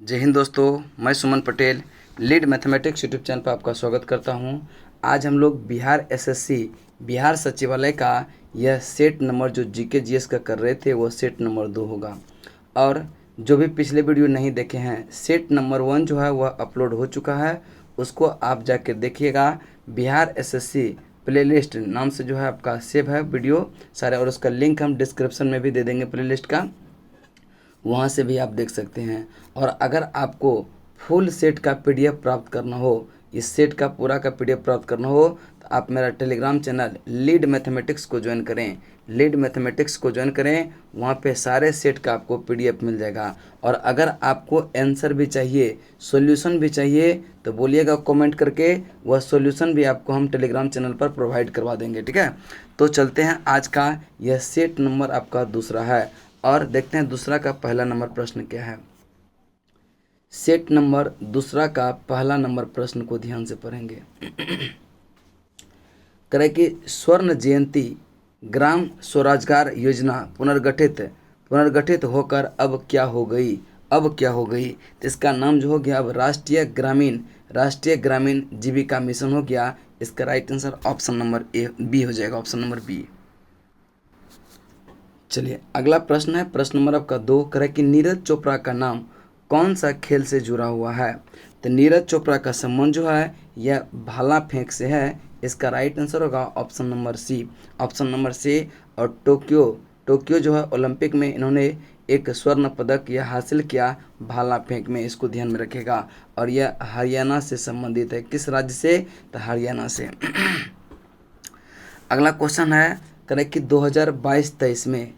जय हिंद दोस्तों, मैं Suman Patel lead mathematics YouTube channel पर आपका स्वागत करता हूं। आज हम लोग बिहार एसएससी बिहार सचिवालय का यह सेट नंबर जो जीके जीएस का कर रहे थे वो सेट नंबर 2 होगा। और जो भी पिछले वीडियो नहीं देखे हैं, सेट नंबर 1 जो है वह अपलोड हो चुका है, उसको आप जाके देखिएगा। बिहार एसएससी प्लेलिस्ट नाम से जो है आपका सेव है वीडियो सारे, और उसका लिंक हम डिस्क्रिप्शन में भी दे देंगे प्लेलिस्ट का, वहाँ से भी आप देख सकते हैं। और अगर आपको फुल सेट का पीडीएफ प्राप्त करना हो, इस सेट का पूरा का पीडीएफ प्राप्त करना हो, तो आप मेरा टेलीग्राम चैनल लीड मैथमेटिक्स को ज्वाइन करें। लीड मैथमेटिक्स को ज्वाइन करें, वहाँ पे सारे सेट का आपको पीडीएफ मिल जाएगा। और अगर आपको आंसर भी चाहिए, सॉल्यूशन भी चाहिए, तो बोलिएगा कमेंट करके, वह सॉल्यूशन भी आपको हम टेलीग्राम चैनल पर प्रोवाइड करवा देंगे। ठीक है, तो चलते हैं। आज का यह सेट नंबर आपका दूसरा है और देखते हैं दूसरा का पहला नंबर प्रश्न क्या है। सेट नंबर दूसरा का पहला नंबर प्रश्न को ध्यान से पढ़ेंगे। करें कि स्वर्ण जयंती ग्राम स्वरोजगार योजना पुनर्गठित होकर अब क्या हो गई। तो इसका नाम जो हो गया अब राष्ट्रीय ग्रामीण जीविका मिशन हो गया। इसका right answer option number B हो जाएगा, ऑप्शन नंबर बी। चलिए अगला प्रश्न है, प्रश्न नंबर आपका 2। करें कि नीरज चोपड़ा का नाम कौन सा खेल से जुड़ा हुआ है। तो नीरज चोपड़ा का संबंध जो है यह भाला फेंक से है। इसका राइट आंसर होगा option number C, option number C. और टोक्यो जो है ओलंपिक में इन्होंने एक स्वर्ण पदक यह हासिल किया भाला फेंक में, इसको ध्यान में रखेगा। और यह हरियाणा से संबंधित है। किस राज्य से? तो हरियाणा से। अगला क्वेश्चन है, करें कि 2022-23 में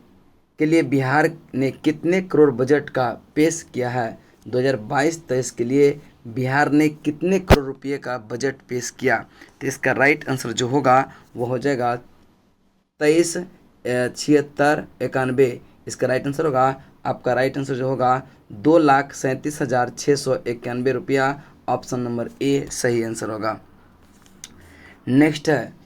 के लिए बिहार ने कितने करोड़ बजट का पेश किया है। 2022-23 के लिए बिहार ने कितने करोड़ रुपए का बजट पेश किया। तो इसका राइट आंसर जो होगा वो हो जाएगा 23,76,91। इसका राइट आंसर होगा, आपका राइट आंसर जो होगा 2,37,691 रुपया। ऑप्शन नंबर ए सही आंसर होगा। नेक्स्ट है,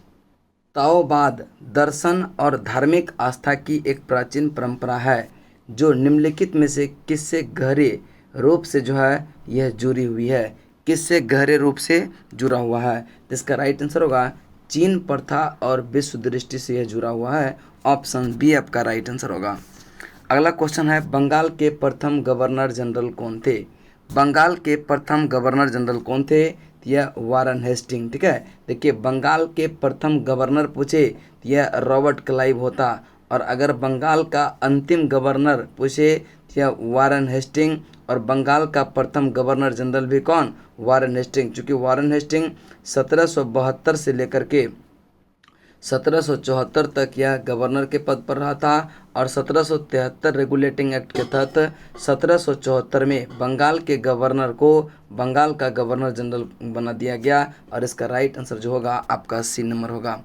ताओवाद दर्शन और धार्मिक आस्था की एक प्राचीन परंपरा है जो निम्नलिखित में से किससे गहरे रूप से जो है यह जुड़ी हुई है। किससे गहरे रूप से जुड़ा हुआ है। इसका राइट आंसर होगा चीन प्रथा और विश्व दृष्टि से यह जुड़ा हुआ है। ऑप्शन बी आपका राइट आंसर होगा। अगला क्वेश्चन है, बंगाल के प्रथम गवर्नर जनरल कौन थे। बंगाल के प्रथम गवर्नर जनरल कौन थे। यह वारन हेस्टिंग। ठीक है, देखिए बंगाल के प्रथम गवर्नर पूछे तो यह रॉबर्ट क्लाइव होता। और अगर बंगाल का अंतिम गवर्नर पूछे तो यह वारन हेस्टिंग। और बंगाल का प्रथम गवर्नर जनरल भी कौन? वारन हेस्टिंग। चूँकि वारन हेस्टिंग 1772 से लेकर के 1774 तक यह गवर्नर के पद पर रहा था। और 1773 रेगुलेटिंग एक्ट के तहत 1774 में बंगाल के गवर्नर को बंगाल का गवर्नर जनरल बना दिया गया। और इसका राइट आंसर जो होगा आपका सी नंबर होगा।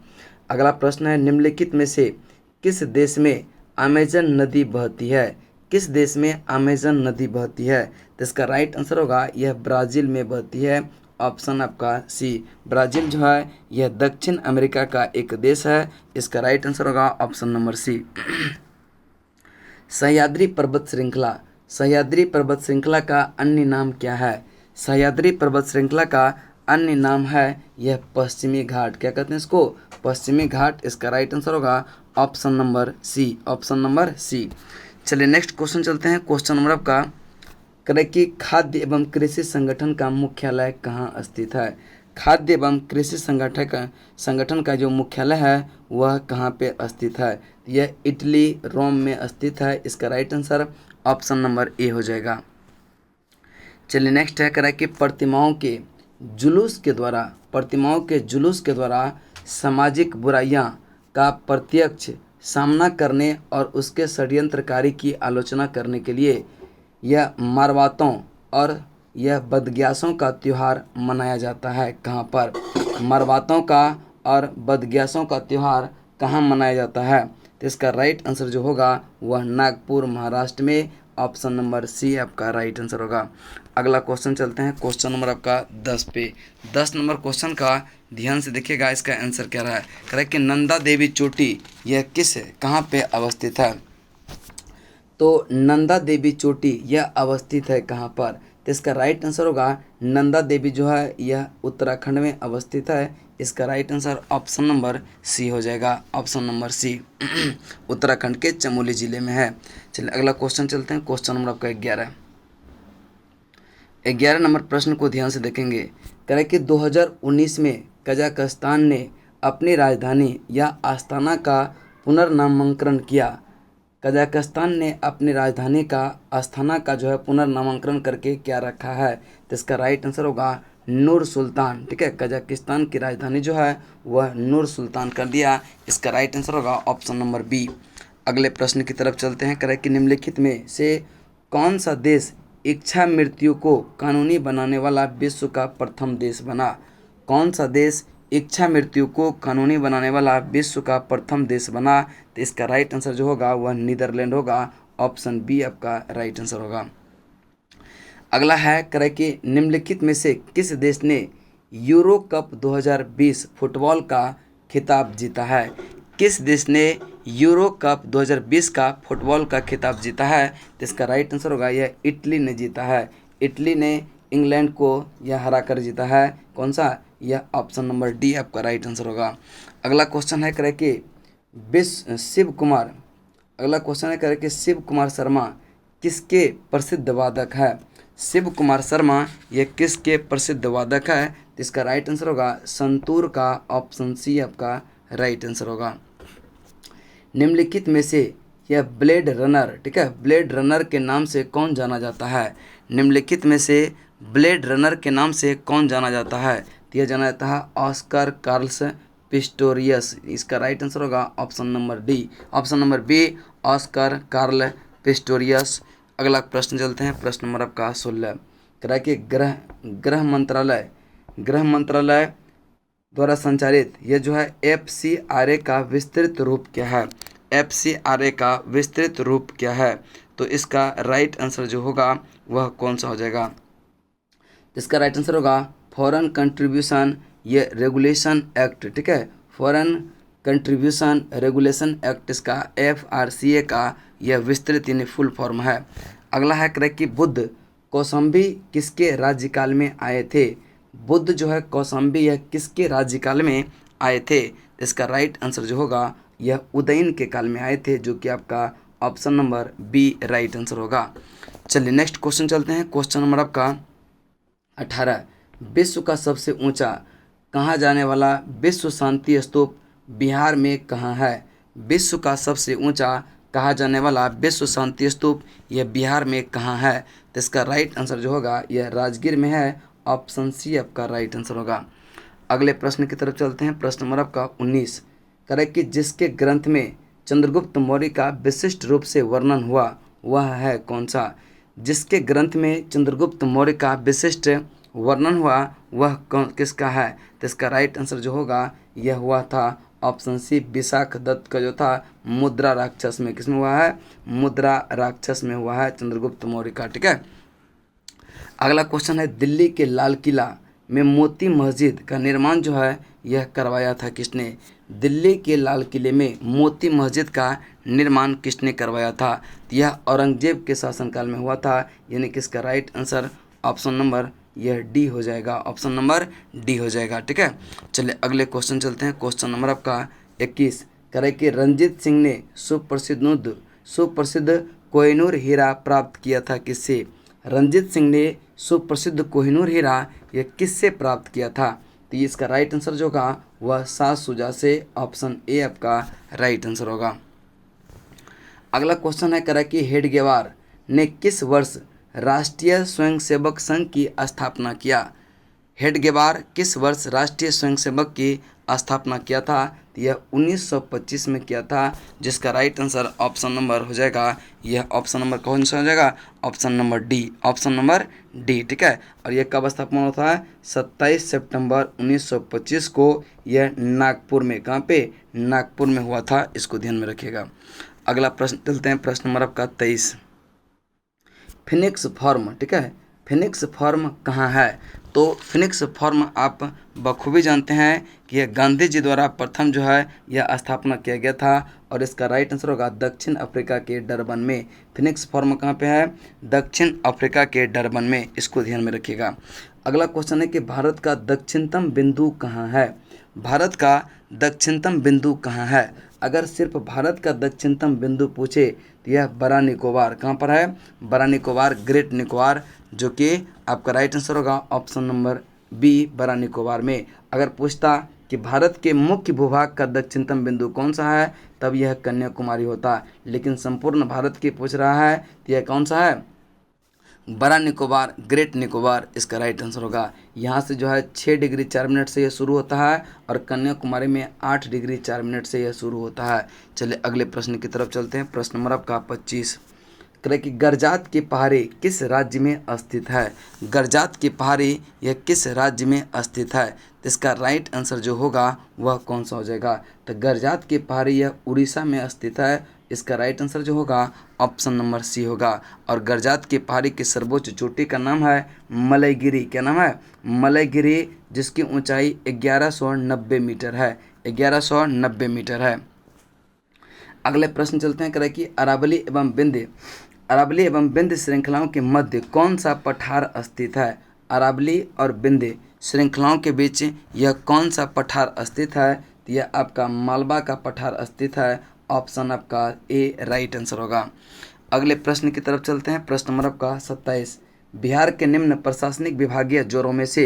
अगला प्रश्न है, निम्नलिखित में से किस देश में अमेजन नदी बहती है। किस देश में अमेजन नदी बहती है। तो इसका राइट आंसर होगा यह ब्राज़ील में बहती है। ऑप्शन आपका सी, ब्राज़ील जो है यह दक्षिण अमेरिका का एक देश है। इसका राइट आंसर होगा ऑप्शन नंबर सी। सह्याद्री पर्वत श्रृंखला का अन्य नाम क्या है। सह्याद्री पर्वत श्रृंखला का अन्य नाम है यह पश्चिमी घाट। क्या कहते हैं इसको? पश्चिमी घाट। इसका राइट आंसर होगा option number C, option number C. चलिए नेक्स्ट क्वेश्चन चलते हैं। क्वेश्चन नंबर आपका, करें कि खाद्य एवं कृषि संगठन का मुख्यालय कहाँ स्थित है। खाद्य एवं कृषि संगठन का जो मुख्यालय है वह कहाँ पे स्थित है। यह इटली रोम में स्थित है। इसका right answer option number A हो जाएगा। चलिए नेक्स्ट है, करें कि प्रतिमाओं के जुलूस के द्वारा सामाजिक बुराइयां का प्रत्यक्ष सामना करने और उसके षड्यंत्रकारी की आलोचना करने के लिए यह मारवातों और यह बदग्यासों का त्यौहार मनाया जाता है। कहाँ पर? मारवातों का और बदग्यासों का त्यौहार कहाँ मनाया जाता है। तो इसका राइट आंसर जो होगा वह नागपुर महाराष्ट्र में। ऑप्शन नंबर सी आपका राइट आंसर होगा। अगला क्वेश्चन चलते हैं, क्वेश्चन नंबर आपका 10 पे। 10 नंबर क्वेश्चन का ध्यान से देखिएगा, इसका आंसर क्या रहा है। करेक्ट कि नंदा देवी चोटी यह कहाँ पे अवस्थित है। तो नंदा देवी चोटी यह अवस्थित है कहाँ पर? तो इसका राइट आंसर होगा नंदा देवी जो है यह उत्तराखंड में अवस्थित है। इसका right answer option number C हो जाएगा, ऑप्शन नंबर सी उत्तराखंड के चमोली जिले में है। चलिए अगला क्वेश्चन चलते हैं। क्वेश्चन नंबर आपका 11 नंबर प्रश्न को ध्यान से देखेंगे। कह रहे कि 2019 में कजाकिस्तान ने अपनी राजधानी या आस्थाना का पुनर्नामकरण किया। कजाकिस्तान ने अपनी राजधानी का आस्थाना का जो है पुनर्नामकरण करके क्या रखा है, तो इसका राइट आंसर होगा नूर सुल्तान। ठीक है, कजाकिस्तान की राजधानी जो है वह नूर सुल्तान कर दिया। इसका राइट आंसर होगा ऑप्शन नंबर बी। अगले प्रश्न की तरफ चलते हैं। कह रहे कि निम्नलिखित में से कौन सा देश इच्छा मृत्यु को कानूनी बनाने वाला विश्व का प्रथम देश बना। कौन सा देश इच्छा मृत्यु को कानूनी बनाने वाला विश्व का प्रथम देश बना, तो इसका राइट आंसर जो होगा वह नीदरलैंड होगा, ऑप्शन बी आपका राइट आंसर होगा। अगला है कह रहे कि निम्नलिखित में से किस देश ने यूरो कप 2020 फुटबॉल का खिताब जीता है। किस देश ने यूरो कप 2020 का फुटबॉल का खिताब जीता है, तो इसका राइट आंसर होगा यह इटली ने जीता है। इटली ने इंग्लैंड को यह हरा कर जीता है। कौन सा, यह ऑप्शन नंबर डी आपका राइट आंसर होगा। अगला क्वेश्चन है करे कि शिव कुमार शर्मा किसके प्रसिद्ध वादक है। शिव कुमार शर्मा यह किसके प्रसिद्ध वादक है, तो इसका राइट आंसर होगा संतूर का, ऑप्शन सी आपका राइट आंसर होगा। निम्नलिखित में से यह ब्लेड रनर, ठीक है, ब्लेड रनर के नाम से कौन जाना जाता है। निम्नलिखित में से ब्लेड रनर के नाम से कौन जाना जाता है, तो यह जाना जाता है ऑस्कर कार्ल्स पिस्टोरियस। इसका राइट आंसर होगा option number D, option number B Oscar Carl Pistorius. अगला प्रश्न चलते हैं। प्रश्न नंबर आपका 16 कह रहा है कि गृह मंत्रालय द्वारा संचालित यह जो है FCRA का विस्तृत रूप क्या है। FCRA का विस्तृत रूप क्या है, तो इसका राइट आंसर जो होगा वह कौन सा हो जाएगा। इसका राइट आंसर होगा फॉरेन कंट्रीब्यूशन ये रेगुलेशन एक्ट। ठीक है, फॉरेन कंट्रीब्यूशन रेगुलेशन एक्ट इसका FRCA का यह विस्तृत यानी फुल फॉर्म है। अगला है करें कि बुद्ध कौशाम्बी किसके राज्यकाल में आए थे। बुद्ध जो है कौशाम्बी यह किसके राज्यकाल में आए थे, इसका राइट आंसर जो होगा यह उदयन के काल में आए थे, जो कि आपका option number B right answer होगा। चलिए नेक्स्ट क्वेश्चन चलते हैं। क्वेश्चन नंबर आपका 18 विश्व का सबसे ऊंचा कहा जाने वाला विश्व शांति स्तूप बिहार में कहाँ है। विश्व का सबसे ऊंचा कहा जाने वाला विश्व शांति स्तूप यह बिहार में कहाँ है, तो इसका राइट आंसर जो होगा यह राजगीर में है, ऑप्शन सी आपका राइट आंसर होगा। अगले प्रश्न की तरफ चलते हैं। प्रश्न नंबर आपका 19 करे कि जिसके ग्रंथ में चंद्रगुप्त मौर्य का विशिष्ट रूप से वर्णन हुआ वह है कौन सा। जिसके ग्रंथ में चंद्रगुप्त मौर्य का विशिष्ट वर्णन हुआ वह किसका है, तो इसका राइट आंसर जो होगा यह हुआ था ऑप्शन सी विशाख दत्त का जो था मुद्रा राक्षस में। किसमें हुआ है, मुद्रा राक्षस में हुआ है चंद्रगुप्त मौर्य का। ठीक है, अगला क्वेश्चन है दिल्ली के लाल किला में मोती मस्जिद का निर्माण जो है यह करवाया था किसने। दिल्ली के लाल किले में मोती मस्जिद का निर्माण किसने करवाया था, तो यह औरंगजेब के शासनकाल में हुआ था, यानी कि इसका राइट आंसर ऑप्शन नंबर यह डी हो जाएगा, ऑप्शन नंबर डी हो जाएगा। ठीक है, चलिए अगले क्वेश्चन चलते हैं। क्वेश्चन नंबर आपका 21 करे कि रंजीत सिंह ने सुप्रसिद्ध कोहिनूर हीरा प्राप्त किया था किससे। रंजीत सिंह ने सुप्रसिद्ध कोहिनूर हीरा यह किससे प्राप्त किया था, तो ये इसका राइट आंसर जो होगा वह शाह शुजा से, ऑप्शन ए आपका राइट आंसर होगा। अगला क्वेश्चन है करा कि हेडगेवार ने किस वर्ष राष्ट्रीय स्वयंसेवक संघ की स्थापना किया। हेडगेवार किस वर्ष राष्ट्रीय स्वयंसेवक की स्थापना किया था, तो यह 1925 में किया था, जिसका राइट आंसर ऑप्शन नंबर हो जाएगा यह ऑप्शन नंबर कौन सा हो जाएगा, option number D, option number D. ठीक है, और यह कब स्थापना होता है 27 सितंबर 1925 को यह नागपुर में, कहाँ पे, नागपुर में हुआ था, इसको ध्यान में रखिएगा। अगला प्रश्न चलते हैं। प्रश्न नंबर आपका 23 फिनिक्स फॉर्म, ठीक है, फिनिक्स फॉर्म कहाँ है? तो फिनिक्स फॉर्म आप बखूबी जानते हैं कि यह गांधी जी द्वारा प्रथम जो है यह स्थापना किया गया था और इसका राइट आंसर होगा दक्षिण अफ्रीका के डरबन में। फिनिक्स फॉर्म कहाँ पे है? दक्षिण अफ्रीका के डरबन में, इसको ध्यान में रखिएगा। अगला क्वेश्चन है कि भारत का दक्षिणतम बिंदु कहाँ है? भारत का दक्षिणतम बिंदु कहाँ है? अगर सिर्फ भारत का दक्षिणतम बिंदु पूछे तो यह बड़ा निकोबार। कहाँ पर है? बड़ा निकोबार, ग्रेट निकोबार, जो कि आपका राइट आंसर होगा ऑप्शन नंबर बी, बड़ा निकोबार में। अगर पूछता कि भारत के मुख्य भूभाग का दक्षिणतम बिंदु कौन सा है, तब यह कन्याकुमारी होता, लेकिन संपूर्ण भारत की पूछ रहा है तो यह कौन सा है? बड़ा निकोबार, ग्रेट निकोबार इसका राइट आंसर होगा। यहाँ से जो है 6 डिग्री 4 मिनट से यह शुरू होता है और कन्याकुमारी में 8 डिग्री 4 मिनट से यह शुरू होता है। चलिए अगले प्रश्न की तरफ चलते हैं। प्रश्न नंबर आपका 25 करें कि गरजात की पहाड़ी किस राज्य में स्थित है? गरजात की पहाड़ी यह किस राज्य में स्थित है? तो इसका राइट आंसर जो होगा वह कौन सा हो जाएगा? तो गरजात की पहाड़ी यह उड़ीसा में स्थित है, इसका राइट आंसर जो होगा ऑप्शन नंबर सी होगा। और गरजात की पहाड़ी की सर्वोच्च चोटी का नाम है मलयगिरी। क्या नाम है? मलयगिरी, जिसकी ऊंचाई 1190 मीटर है, 1190 मीटर है। अगले प्रश्न चलते हैं। करें कि अरावली एवं विंध्य श्रृंखलाओं के मध्य कौन सा पठार स्थित है? अरावली और विंध्य श्रृंखलाओं के बीच यह कौन सा पठार स्थित है? तो यह आपका मालवा का पठार स्थित है, ऑप्शन आपका ए राइट आंसर होगा। अगले प्रश्न की तरफ चलते हैं। प्रश्न नंबर आपका 27 बिहार के निम्न प्रशासनिक विभागीय जोरों में से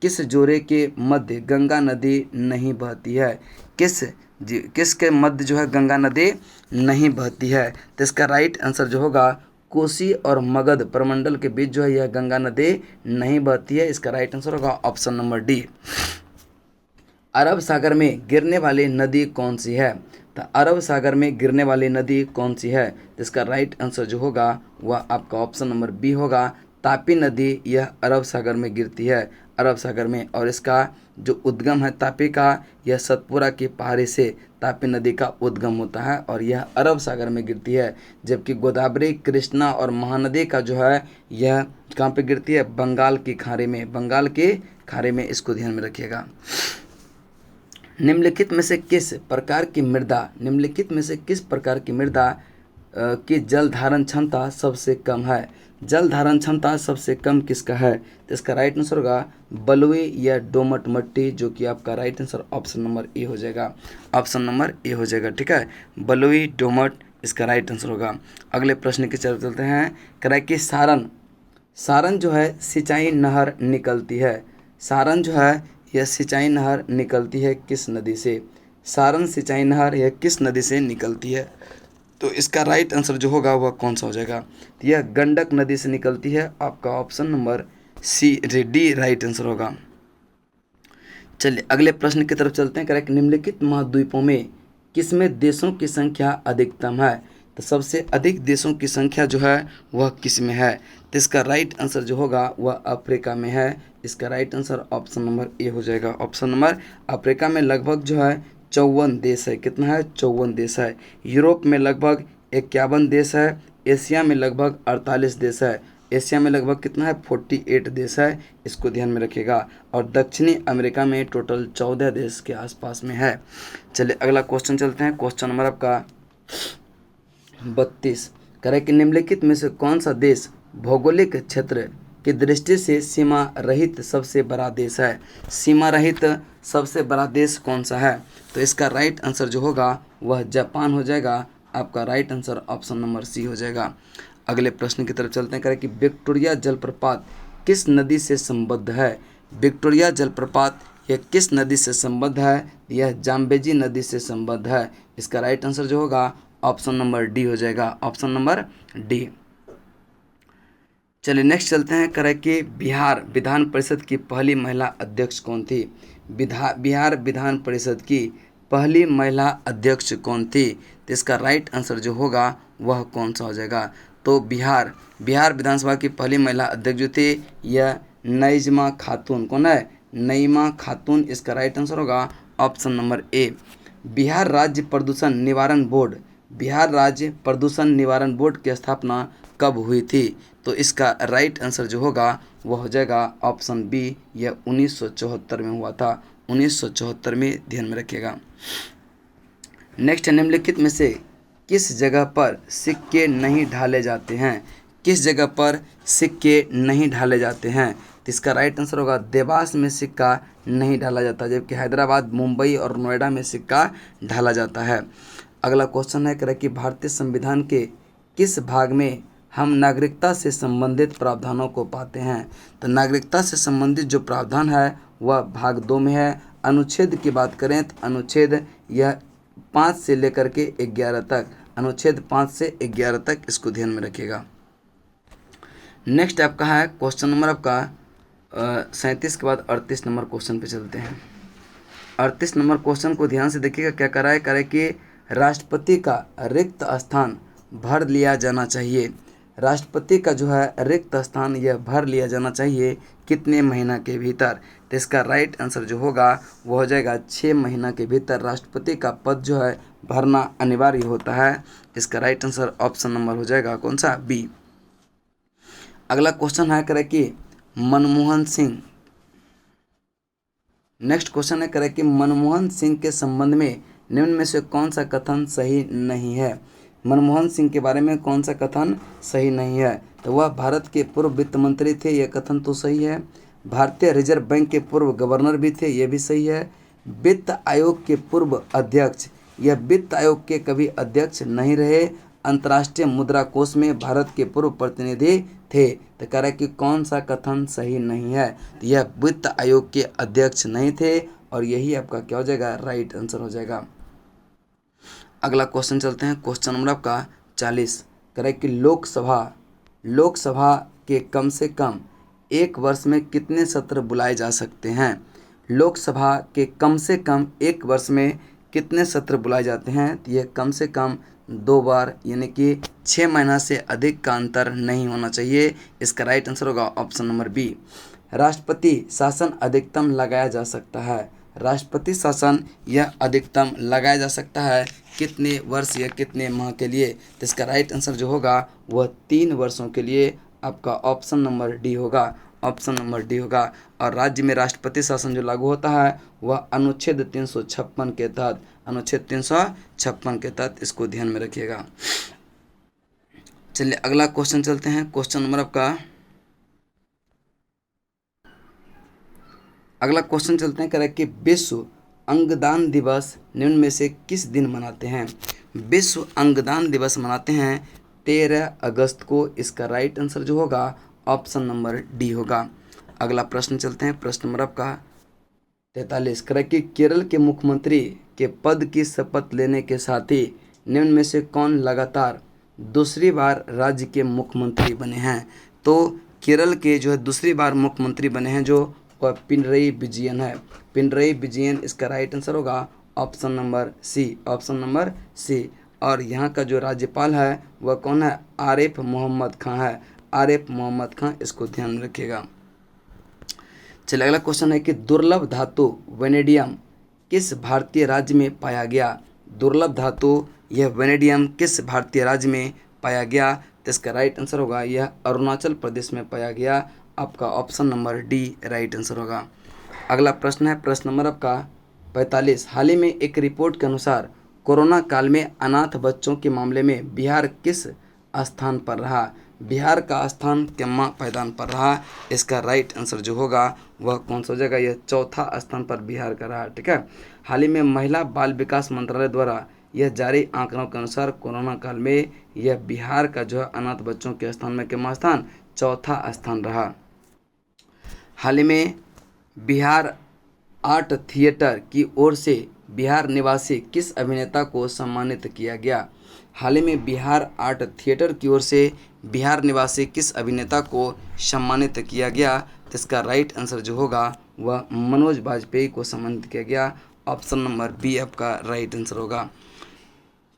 किस जोरे के मध्य गंगा नदी नहीं बहती है? किसके मध्य जो है गंगा नदी नहीं बहती है? तो इसका राइट आंसर जो होगा कोसी और मगध प्रमंडल के बीच जो है यह गंगा नदी नहीं बहती है, इसका राइट आंसर होगा ऑप्शन नंबर डी। अरब सागर में गिरने वाली नदी कौन सी है? तो अरब सागर में गिरने वाली नदी कौन सी है? तो इसका राइट आंसर जो होगा वह आपका ऑप्शन नंबर बी होगा, तापी नदी। यह अरब सागर में गिरती है, अरब सागर में, और इसका जो उद्गम है तापी का, यह सतपुरा की पहाड़ी से तापी नदी का उद्गम होता है और यह अरब सागर में गिरती है। जबकि गोदावरी, कृष्णा और महानदी का जो है यह कहाँ पे गिरती है? बंगाल की खाड़ी में, बंगाल की खाड़ी में, इसको ध्यान में रखिएगा। निम्नलिखित में से किस प्रकार की मृदा की जल धारण क्षमता सबसे कम है? जल धारण क्षमता सबसे कम किसका है? तो इसका राइट आंसर होगा बलुई या दोमट मिट्टी, जो कि आपका right answer option number A हो जाएगा, ऑप्शन नंबर ए हो जाएगा। ठीक है, बलुई दोमट इसका राइट आंसर होगा। अगले प्रश्न की तरफ चलते हैं। कह रहा है कि सारण जो है सिंचाई नहर निकलती है, सारण जो है यह सिंचाई नहर निकलती है किस नदी से? सारण सिंचाई नहर यह किस नदी से निकलती है? तो इसका राइट आंसर जो होगा वह कौन सा हो जाएगा? तो यह गंडक नदी से निकलती है, आपका option number C D right answer होगा। चलिए अगले प्रश्न की तरफ चलते हैं। करेक्ट, निम्नलिखित महाद्वीपों में किसमें देशों की संख्या अधिकतम है? तो सबसे अधिक देशों की संख्या जो है वह किस में है? तो इसका राइट आंसर जो होगा वह अफ्रीका में है, इसका right answer option number A हो जाएगा, ऑप्शन नंबर। अफ्रीका में लगभग जो है 54 देश है, कितना है? 54 देश है। यूरोप में लगभग 51 देश है। एशिया में लगभग 48 देश है, एशिया में लगभग कितना है? 48 देश है, इसको ध्यान में रखिएगा। और दक्षिणी अमेरिका में टोटल 14 देश के आसपास में है। चलिए अगला क्वेश्चन चलते हैं। क्वेश्चन नंबर आपका 32 करें कि निम्नलिखित में से कौन सा देश भौगोलिक क्षेत्र की दृष्टि से सीमा रहित सबसे बड़ा देश है? सीमा रहित सबसे बड़ा देश कौन सा है? तो इसका राइट आंसर जो होगा वह जापान हो जाएगा, आपका right answer option number C हो जाएगा। अगले प्रश्न की तरफ चलते हैं। करें कि विक्टोरिया जलप्रपात किस नदी से संबद्ध है? विक्टोरिया जलप्रपात यह किस नदी से संबद्ध है? यह जाम्बेजी नदी से संबद्ध है, इसका राइट आंसर जो होगा ऑप्शन नंबर डी हो जाएगा, ऑप्शन नंबर डी। चलिए नेक्स्ट चलते हैं। करें कि बिहार विधान परिषद की पहली महिला अध्यक्ष कौन थी? बिहार विधान परिषद की पहली महिला अध्यक्ष कौन थी? तो इसका राइट आंसर जो होगा वह कौन सा हो जाएगा? तो बिहार विधानसभा की पहली महिला अध्यक्ष जो थी यह नईमा खातून। कौन है? नईमा खातून, इसका राइट आंसर होगा ऑप्शन नंबर ए। बिहार राज्य प्रदूषण निवारण बोर्ड की स्थापना कब हुई थी? तो इसका राइट आंसर जो होगा वह हो जाएगा ऑप्शन बी, यह 1974 में हुआ था। 1974 में ध्यान में रखिएगा। नेक्स्ट, निम्नलिखित में से किस जगह पर सिक्के नहीं ढाले जाते हैं? किस जगह पर सिक्के नहीं ढाले जाते हैं? तो इसका राइट आंसर होगा देवास में सिक्का नहीं ढाला जाता, जबकि हैदराबाद, मुंबई और नोएडा में सिक्का ढाला जाता है। अगला क्वेश्चन है कि भारतीय संविधान के किस भाग में हम नागरिकता से संबंधित प्रावधानों को पाते हैं? तो नागरिकता से संबंधित जो प्रावधान है वह भाग 2 में है। अनुच्छेद की बात करें तो अनुच्छेद यह 5 से लेकर के 11 तक, अनुच्छेद 5 से 11 तक, इसको ध्यान में रखिएगा। नेक्स्ट आपका है क्वेश्चन नंबर आपका 37 के बाद 38 नंबर क्वेश्चन पे चलते हैं। 38 नंबर क्वेश्चन को ध्यान से देखिएगा। क्या करा है कि राष्ट्रपति का रिक्त स्थान भर लिया जाना चाहिए। राष्ट्रपति का जो है रिक्त स्थान यह भर लिया जाना चाहिए कितने महीना के भीतर? तो इसका राइट आंसर जो होगा वो हो जाएगा 6 महीना के भीतर राष्ट्रपति का पद जो है भरना अनिवार्य होता है। इसका राइट आंसर ऑप्शन नंबर हो जाएगा कौन सा? बी। अगला क्वेश्चन है कि मनमोहन सिंह, नेक्स्ट क्वेश्चन है कि मनमोहन सिंह के संबंध में निम्न में से कौन सा कथन सही नहीं है? मनमोहन सिंह के बारे में कौन सा कथन सही नहीं है? तो वह भारत के पूर्व वित्त मंत्री थे, यह कथन तो सही है। भारतीय रिजर्व बैंक के पूर्व गवर्नर भी थे, यह भी सही है। वित्त आयोग के पूर्व अध्यक्ष, यह वित्त आयोग के कभी अध्यक्ष नहीं रहे। अंतर्राष्ट्रीय मुद्रा कोष में भारत के पूर्व प्रतिनिधि थे। तो कह रहा है कि कौन सा कथन सही नहीं है? तो यह वित्त आयोग के अध्यक्ष नहीं थे और यही आपका क्या हो जाएगा? राइट आंसर हो जाएगा। अगला क्वेश्चन चलते हैं, क्वेश्चन नंबर आपका 40। कह रहा है कि लोकसभा के कम से कम एक वर्ष में कितने सत्र बुलाए जा सकते हैं? लोकसभा के कम से कम एक वर्ष में कितने सत्र बुलाए जाते हैं? तो यह कम से कम 2 बार, यानी कि 6 महीना से अधिक का अंतर नहीं होना चाहिए। इसका राइट आंसर होगा ऑप्शन नंबर बी। राष्ट्रपति शासन अधिकतम लगाया जा सकता है। राष्ट्रपति शासन यह अधिकतम लगाया जा सकता है कितने वर्ष या कितने माह के लिए? तो इसका राइट आंसर जो होगा वह 3 वर्षों के लिए आपका ऑप्शन नंबर डी होगा। ऑप्शन नंबर डी होगा। और राज्य में राष्ट्रपति शासन जो लागू होता है वह अनुच्छेद 356 के तहत, अनुच्छेद 356 के तहत, इसको ध्यान में रखिएगा। चलिए अगला क्वेश्चन चलते हैं। क्वेश्चन नंबर आपका अगला क्वेश्चन चलते हैं, कह रहा है कि विश्व अंगदान दिवस निम्न में से किस दिन मनाते हैं? विश्व अंगदान दिवस मनाते हैं 13 अगस्त को। इसका राइट आंसर जो होगा ऑप्शन नंबर डी होगा। अगला प्रश्न चलते हैं, प्रश्न नंबर आपका 43। कह रहा है कि केरल के मुख्यमंत्री के पद की शपथ लेने के साथ ही निम्न में से कौन लगातार दूसरी बार राज्य के मुख्यमंत्री बने हैं? तो केरल के जो है दूसरी बार मुख्यमंत्री बने हैं जो पिनरई विजयन है। पिनरई विजयन, इसका राइट आंसर होगा option number C. Option number C. और यहाँ का जो राज्यपाल है वह कौन है? आरिफ मोहम्मद खां है। आरिफ मोहम्मद खां, इसको ध्यान में रखिएगा। चलिए अगला क्वेश्चन है कि दुर्लभ धातु वेनेडियम किस भारतीय राज्य में पाया गया? दुर्लभ धातु यह वेनेडियम किस भारतीय राज्य में पाया गया? तो इसका राइट आंसर होगा यह अरुणाचल प्रदेश में पाया गया। आपका option number D right answer होगा। अगला प्रश्न है, प्रश्न नंबर आपका 45। हाल ही में एक रिपोर्ट के अनुसार कोरोना काल में अनाथ बच्चों के मामले में बिहार किस स्थान पर रहा? बिहार का स्थान केम्मा पायदान पर रहा। इसका राइट आंसर जो होगा वह कौन सा हो जाएगा? यह चौथा स्थान पर बिहार का रहा। ठीक है। हाल ही में महिला बाल विकास मंत्रालय द्वारा यह जारी आंकड़ों के अनुसार कोरोना काल में यह बिहार का जो है अनाथ बच्चों के स्थान में केम्मा स्थान? चौथा स्थान रहा। हाल ही में बिहार आर्ट थिएटर की ओर से बिहार निवासी किस अभिनेता को सम्मानित किया गया? हाल ही में बिहार आर्ट थिएटर की ओर से बिहार निवासी किस अभिनेता को सम्मानित किया गया? तो इसका राइट आंसर जो होगा वह मनोज बाजपेयी को सम्मानित किया गया। ऑप्शन नंबर बी आपका राइट आंसर होगा।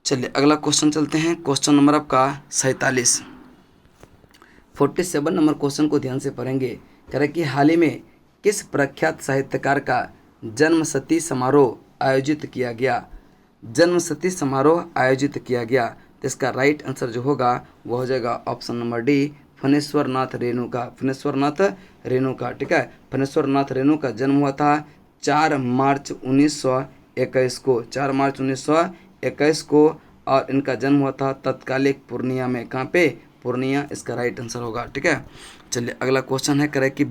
चलिए अगला क्वेश्चन चलते हैं। क्वेश्चन नंबर आपका 47। 47 नंबर क्वेश्चन को ध्यान से पढ़ेंगे। कह रहे कि हाल ही में किस प्रख्यात साहित्यकार का जन्मशती समारोह आयोजित किया गया? जन्मशती समारोह आयोजित किया गया। तो इसका राइट आंसर जो होगा वह हो जाएगा option number D, Phaneshwar Nath Renu का, ठीक है। फणेश्वर नाथ रेणु का जन्म हुआ था 4 मार्च 1921 को, 4 मार्च 1921 को, और इनका जन्म हुआ था तत्कालिक पूर्णिया में। कहाँ पे? पूर्णिया इसका राइट आंसर होगा, ठीक है। चलिए अगला क्वेश्चन है, करे कि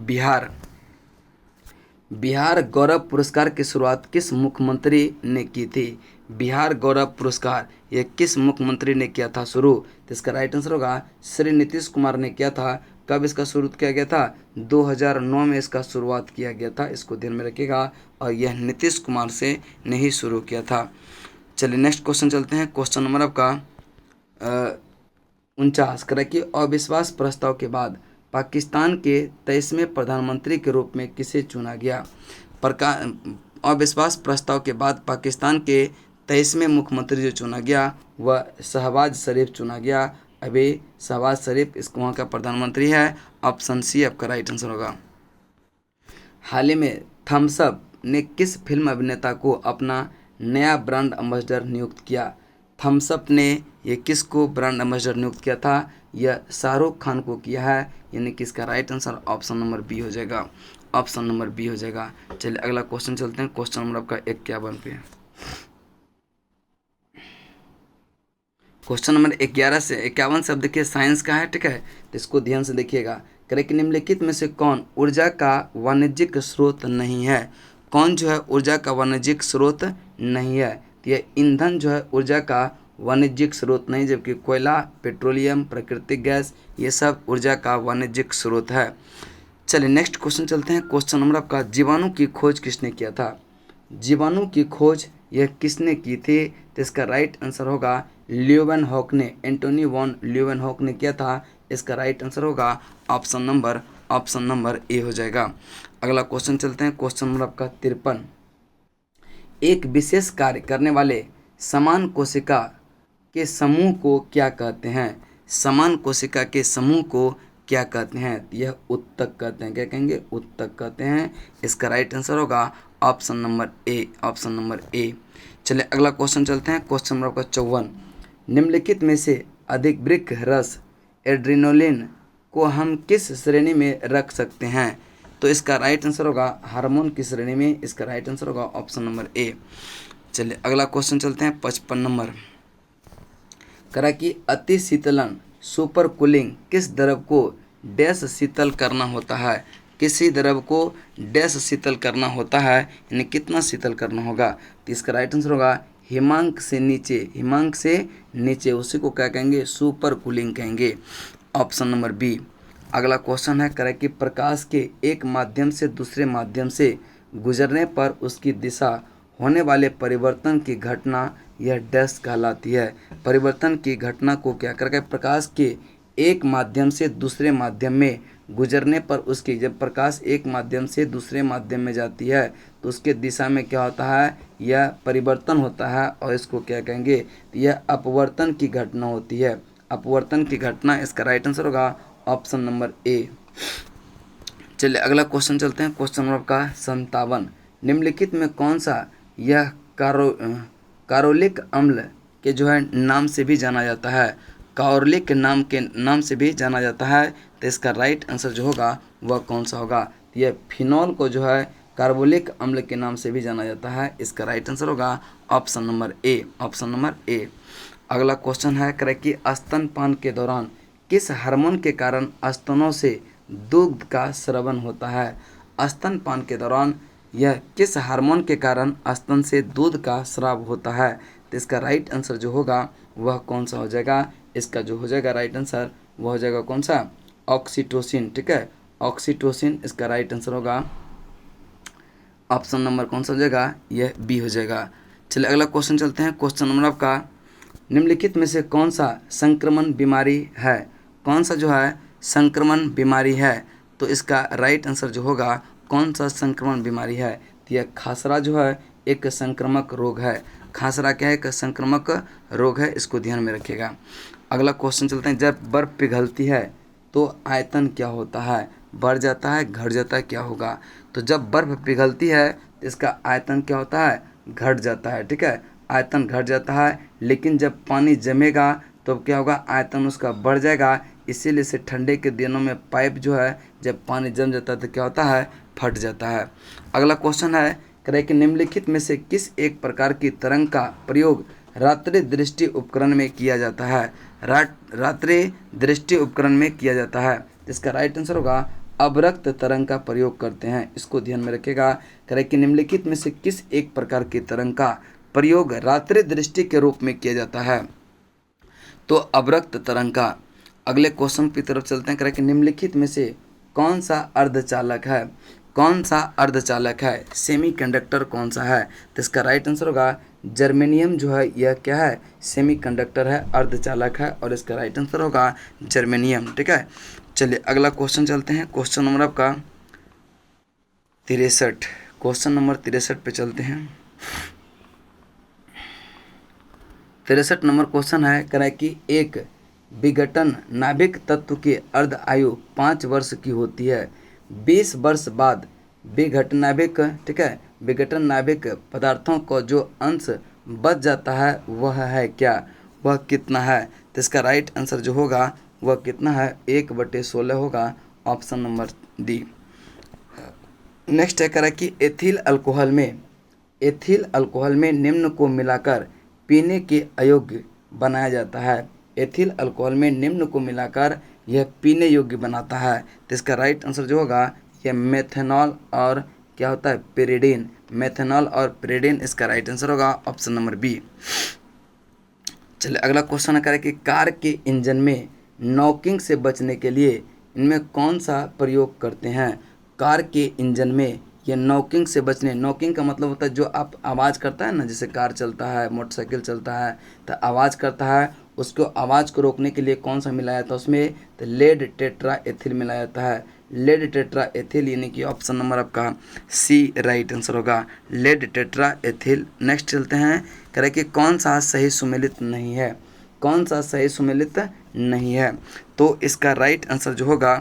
बिहार गौरव पुरस्कार की शुरुआत किस मुख्यमंत्री ने की थी? बिहार गौरव पुरस्कार ये किस मुख्यमंत्री ने किया था शुरू? तो इसका राइट आंसर होगा श्री नीतीश कुमार ने किया था। कब इसका शुरू किया गया था? 2009 में इसका शुरुआत किया गया था, इसको ध्यान में रखिएगा, और यह नीतीश कुमार से ने ही शुरू किया था। चलिए नेक्स्ट क्वेश्चन चलते हैं। क्वेश्चन नंबर आपका 49, करे कि अविश्वास प्रस्ताव के बाद पाकिस्तान के 23वें प्रधानमंत्री के रूप में किसे चुना गया? अविश्वास प्रस्ताव के बाद पाकिस्तान के 23वें मुख्यमंत्री जो चुना गया वह शहबाज शरीफ चुना गया। अभी शहबाज शरीफ इस वहाँ का प्रधानमंत्री है। ऑप्शन सी आपका राइट आंसर होगा। हाल ही में थम्स अप ने किस फिल्म अभिनेता को अपना नया ब्रांड एम्बेसडर नियुक्त किया? थम्स अप ने ये किसको ब्रांड एम्बेसडर नियुक्त किया था? यह शाहरुख खान को किया है, यानी कि इसका right answer option number B हो जाएगा, ऑप्शन नंबर बी हो जाएगा। चलिए अगला क्वेश्चन चलते हैं। क्वेश्चन नंबर आपका 51 पे। क्वेश्चन नंबर 11 से 51 शब्द देखिए साइंस का है, ठीक है, तो इसको ध्यान से देखिएगा। करे कि निम्नलिखित में से कौन ऊर्जा का वाणिज्यिक स्रोत नहीं है? कौन जो है ऊर्जा का वाणिज्यिक स्रोत नहीं है? तो यह ईंधन जो है ऊर्जा का वाणिज्यिक स्रोत नहीं, जबकि कोयला, पेट्रोलियम, प्राकृतिक गैस ये सब ऊर्जा का वाणिज्यिक स्रोत है। चलिए नेक्स्ट क्वेश्चन चलते हैं। क्वेश्चन नंबर आपका जीवाणु की खोज किसने किया था? जीवाणु की खोज यह किसने की थी? तो इसका राइट आंसर होगा ल्यूवेनहॉक ने, एंटोनी वॉन ल्यूवेनहॉक ने किया था। इसका राइट आंसर होगा ऑप्शन नंबर ए हो जाएगा। अगला क्वेश्चन चलते हैं। क्वेश्चन नंबर आपका 53, एक विशेष कार्य करने वाले समान कोशिका के समूह को क्या कहते हैं? समान कोशिका के समूह को क्या कहते हैं? यह उत्तक कहते हैं। क्या कहेंगे? उत्तक कहते हैं। इसका राइट आंसर होगा option number A, option number A. चलिए अगला क्वेश्चन चलते हैं। क्वेश्चन नंबर आपका 54, निम्नलिखित में से अधिवृक्क रस एड्रेनलिन को हम किस श्रेणी में रख सकते हैं? तो इसका राइट आंसर होगा हार्मोन की श्रेणी में। इसका राइट आंसर होगा ऑप्शन नंबर ए। चलिए अगला क्वेश्चन चलते हैं। 55 नंबर, करा कि अति शीतलन सुपर कूलिंग किस द्रव को डैश शीतल करना होता है? किसी द्रव को डैश शीतल करना होता है, यानी कितना शीतल करना होगा? तो इसका राइट आंसर होगा हिमांक से नीचे, हिमांक से नीचे, उसी को क्या कहेंगे? सुपर कूलिंग कहेंगे, ऑप्शन नंबर बी। अगला क्वेश्चन है, करें कि प्रकाश के एक माध्यम से दूसरे माध्यम से गुजरने पर उसकी दिशा होने वाले परिवर्तन की घटना यह डैश कहलाती है। परिवर्तन की घटना को क्या करके? प्रकाश के एक माध्यम से दूसरे माध्यम में गुजरने पर उसकी, जब प्रकाश एक माध्यम से दूसरे माध्यम में जाती है तो उसके दिशा में क्या होता है? यह परिवर्तन होता है, और इसको क्या कहेंगे? यह अपवर्तन की घटना होती है, अपवर्तन की घटना। इसका राइट आंसर होगा ऑप्शन नंबर ए। चलिए अगला क्वेश्चन चलते हैं। क्वेश्चन नंबर का 57, निम्नलिखित में कौन सा यह कारोलिक अम्ल के जो है नाम से भी जाना जाता है? कारोलिक नाम के नाम से भी जाना जाता है, तो इसका राइट आंसर जो होगा वह कौन सा होगा? यह फिनॉल को जो है कार्बोलिक अम्ल के नाम से भी जाना जाता है। इसका राइट आंसर होगा option number A, option number A. अगला क्वेश्चन है, करें कि स्तनपान के दौरान किस हार्मोन के कारण स्तनों से दूध का स्रवन होता है? स्तनपान के दौरान यह किस हार्मोन के कारण स्तन से दूध का स्राव होता है? तो इसका राइट आंसर जो होगा वह कौन सा हो जाएगा? इसका जो हो जाएगा राइट आंसर वह हो जाएगा कौन सा? ऑक्सीटोसिन, ठीक है, ऑक्सीटोसिन इसका राइट आंसर होगा। ऑप्शन नंबर कौन सा हो जाएगा? यह बी हो जाएगा। चलिए अगला क्वेश्चन चलते हैं। क्वेश्चन नंबर आपका, निम्नलिखित में से कौन सा संक्रमण बीमारी है? कौन सा जो है संक्रमण बीमारी है? तो इसका राइट आंसर जो होगा कौन सा संक्रमण बीमारी है? तो यह खासरा जो है एक संक्रामक रोग है। खासरा क्या है? एक संक्रामक रोग है, इसको ध्यान में रखिएगा। अगला क्वेश्चन चलते हैं। जब बर्फ़ पिघलती है तो आयतन क्या होता है? बढ़ जाता है, घट जाता है, क्या होगा? तो जब बर्फ़ पिघलती है तो इसका आयतन क्या होता है? घट जाता है, ठीक है, आयतन घट जाता है। लेकिन जब पानी जमेगा तो क्या होगा? आयतन उसका बढ़ जाएगा, इसीलिए से ठंडे के दिनों में पाइप जो है जब पानी जम जाता है तो क्या होता है, फट जाता है। अगला क्वेश्चन है, कह रहे कि निम्नलिखित में से किस एक प्रकार की तरंग का प्रयोग रात्रि दृष्टि उपकरण में किया जाता है। रात्रि दृष्टि उपकरण में किया जाता है, इसका राइट आंसर होगा अवरक्त तरंग का प्रयोग करते हैं। इसको ध्यान में रखिएगा। कह रहे कि निम्नलिखित में से किस एक प्रकार की तरंग का प्रयोग रात्रि दृष्टि के रूप में किया जाता है, तो अवरक्त तरंग का। अगले क्वेश्चन की तरफ चलते हैं। कह रहे कि निम्नलिखित में से कौन सा अर्धचालक है, कौन सा अर्धचालक है, सेमीकंडक्टर कौन सा है, तो इसका राइट आंसर होगा जर्मेनियम जो है यह क्या है, सेमीकंडक्टर है, अर्धचालक है, और इसका राइट आंसर होगा जर्मेनियम। ठीक है, चलिए अगला क्वेश्चन चलते हैं। क्वेश्चन नंबर आपका 63, क्वेश्चन नंबर 63 पे चलते हैं। 63 नंबर क्वेश्चन है, कह रहा है कि एक विघटन नाभिक तत्व की अर्ध आयु 5 वर्ष की होती है। 20 वर्ष बाद विघटन नाभिक, ठीक है, विघटन नाभिक पदार्थों को जो अंश बच जाता है वह है क्या, वह कितना है, तो इसका राइट आंसर जो होगा वह कितना है, 1/16 होगा, ऑप्शन नंबर डी। नेक्स्ट है, कह रहा है कि एथिल अल्कोहल में निम्न को मिलाकर पीने के अयोग्य बनाया जाता है। एथिल अल्कोहल में निम्न को मिलाकर यह पीने योग्य बनाता है, तो इसका राइट आंसर जो होगा यह मेथनॉल और क्या होता है, पेरिडीन। मेथनॉल और पेरिडीन इसका राइट आंसर होगा, ऑप्शन नंबर बी। चलिए अगला क्वेश्चन है कि कार के इंजन में नॉकिंग से बचने के लिए इनमें कौन सा प्रयोग करते हैं। कार के इंजन में ये नॉकिंग से बचने, नॉकिंग का मतलब होता है जो आप आवाज़ करता है ना, जैसे कार चलता है, मोटरसाइकिल चलता है तो आवाज़ करता है, उसको आवाज़ को रोकने के लिए कौन सा मिलाया जाता है उसमें, तो लेड टेट्रा एथिल मिलाया जाता है। लेड टेट्रा एथिल यानी कि ऑप्शन नंबर आपका सी राइट आंसर होगा, लेड टेट्रा एथिल। नेक्स्ट चलते हैं, कह रहे कि कौन सा सही सुमेलित नहीं है, कौन सा सही सुमेलित नहीं है, तो इसका राइट आंसर जो होगा,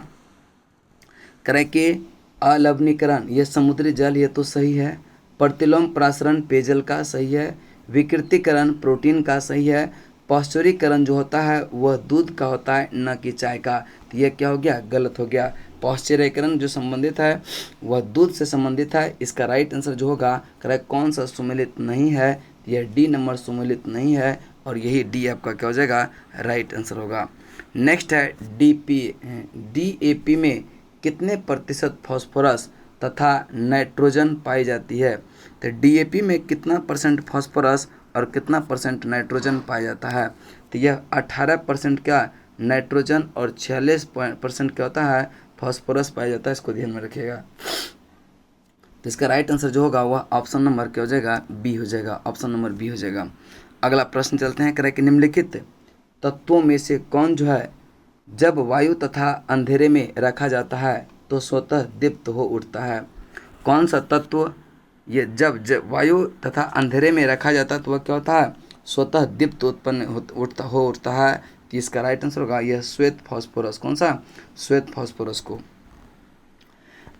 कह रहे कि अलवणीकरण यह समुद्री जल ये तो सही है, प्रतिलोम प्रासरण पेयजल का सही है, विकृतीकरण प्रोटीन का सही है, पॉस्चरीकरण जो होता है वह दूध का होता है न कि चाय का, तो यह क्या हो गया, गलत हो गया। पॉस्चरीकरण जो संबंधित है वह दूध से संबंधित है, इसका राइट आंसर जो होगा, करेक्ट कौन सा सुमेलित नहीं है, यह डी नंबर सुमेलित नहीं है, और यही डी आपका क्या हो जाएगा, राइट आंसर होगा। नेक्स्ट है डीएपी में कितने प्रतिशत फास्फोरस तथा नाइट्रोजन पाई जाती है, तो डीएपी में कितना परसेंट फास्फोरस और कितना परसेंट नाइट्रोजन पाया जाता है, तो यह 18% क्या नाइट्रोजन और 46% क्या होता है, फास्फोरस पाया जाता है। इसको ध्यान में रखिएगा। तो इसका राइट आंसर जो होगा वह ऑप्शन नंबर क्या हो जाएगा, बी हो जाएगा, ऑप्शन नंबर बी हो जाएगा। अगला प्रश्न चलते हैं, कह रहे कि निम्नलिखित तत्वों में से कौन जो है जब वायु तथा अंधेरे में रखा जाता है तो स्वतः दीप्त हो उठता है। कौन सा तत्व ये जब वायु तथा अंधेरे में रखा जाता है तो वह क्या होता है, स्वतः दीप्त उत्पन्न उठता है, तो इसका राइट आंसर होगा यह श्वेत फास्फोरस। कौन सा, श्वेत फास्फोरस को।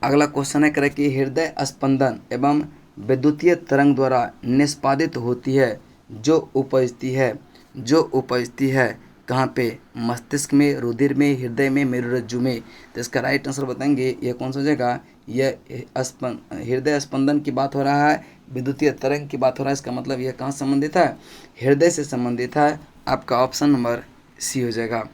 अगला क्वेश्चन है, करें कि हृदय स्पंदन एवं विद्युतीय तरंग द्वारा निष्पादित होती है जो उपजती है कहाँ पे, मस्तिष्क में, रुधिर में, हृदय में, मेरुरज्जु में, तो इसका राइट आंसर बताएंगे यह कौन सा हो जाएगा, यह हृदय स्पंदन की बात हो रहा है, विद्युतीय तरंग की बात हो रहा है, इसका मतलब यह कहाँ संबंधित है, हृदय से संबंधित है, आपका ऑप्शन नंबर सी हो जाएगा।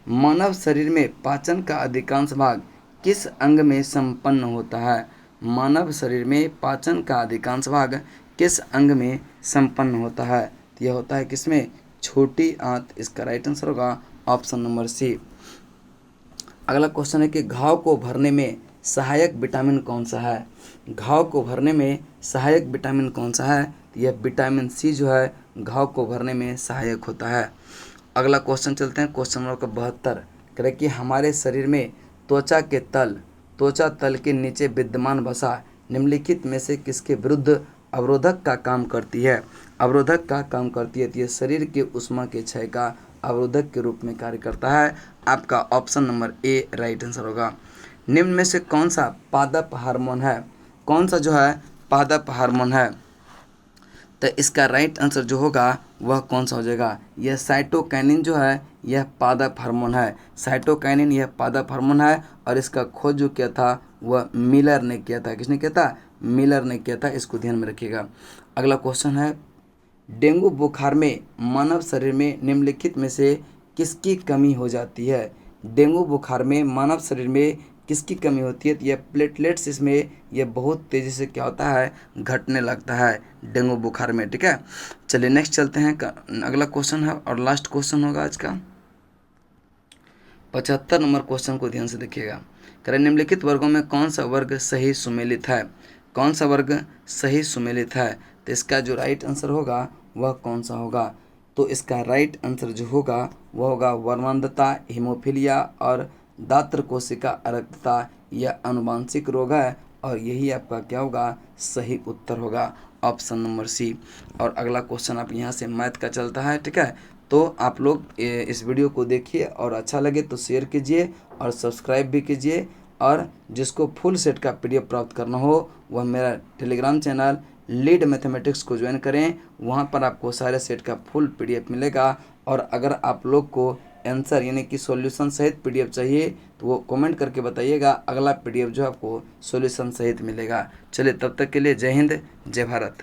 मानव शरीर में पाचन का अधिकांश भाग किस अंग में संपन्न होता है, मानव शरीर में पाचन का अधिकांश भाग किस अंग में संपन्न होता है, तो यह होता है किसमें, छोटी आंत, इसका राइट आंसर होगा ऑप्शन नंबर सी। अगला क्वेश्चन है कि घाव को भरने में सहायक विटामिन कौन सा है, घाव को भरने में सहायक विटामिन कौन सा है, तो यह विटामिन सी जो है घाव को भरने में सहायक होता है। अगला क्वेश्चन चलते हैं, क्वेश्चन नंबर 72, कह रहे कि हमारे शरीर में त्वचा तल के नीचे विद्यमान वसा निम्नलिखित में से किसके विरुद्ध अवरोधक का काम करती है, अवरोधक का काम करती है, तो यह शरीर के ऊष्मा के क्षय का अवरोधक के रूप में कार्य करता है, आपका option number A right answer होगा। निम्न में से कौन सा पादप हार्मोन है, कौन सा जो है पादप हार्मोन है, तो इसका राइट आंसर जो होगा वह कौन सा हो जाएगा, यह साइटोकाइनिन जो है यह पादप हार्मोन है। साइटोकाइनिन यह पादप हार्मोन है और इसका खोज जो किया था वह मिलर ने किया था। किसने किया था? मिलर ने किया था। इसको ध्यान में रखिएगा। अगला क्वेश्चन है, डेंगू बुखार में मानव शरीर में निम्नलिखित में से किसकी कमी हो जाती है? डेंगू बुखार में मानव शरीर में किसकी कमी होती है? तो यह प्लेटलेट्स, इसमें यह बहुत तेज़ी से क्या होता है? घटने लगता है डेंगू बुखार में। ठीक है, चलिए नेक्स्ट चलते हैं। अगला क्वेश्चन है और लास्ट क्वेश्चन होगा आज का 75 नंबर क्वेश्चन को ध्यान से देखिएगा। करें, निम्नलिखित वर्गों में कौन सा वर्ग सही सुमेलित है? कौन सा वर्ग सही सुमेलित है? तो इसका जो राइट आंसर होगा वह कौन सा होगा? तो इसका राइट आंसर जो होगा वह होगा वर्मांधता, हीमोफीलिया और दात्र कोशिका अरक्तता। यह आनुवांशिक रोग है और यही आपका क्या होगा? सही उत्तर होगा ऑप्शन नंबर सी। और अगला क्वेश्चन आप यहाँ से मैथ का चलता है। ठीक है, तो आप लोग इस वीडियो को देखिए और अच्छा लगे तो शेयर कीजिए और सब्सक्राइब भी कीजिए। और जिसको फुल सेट का पीडीएफ प्राप्त करना हो वह मेरा टेलीग्राम चैनल लीड मैथमेटिक्स को ज्वाइन करें। वहां पर आपको सारे सेट का फुल पीडीएफ मिलेगा। और अगर आप लोग को आंसर यानी कि सॉल्यूशन सहित पीडीएफ चाहिए तो वो कमेंट करके बताइएगा। अगला पीडीएफ जो आपको सॉल्यूशन सहित मिलेगा। चलिए, तब तक के लिए जय हिंद, जय भारत।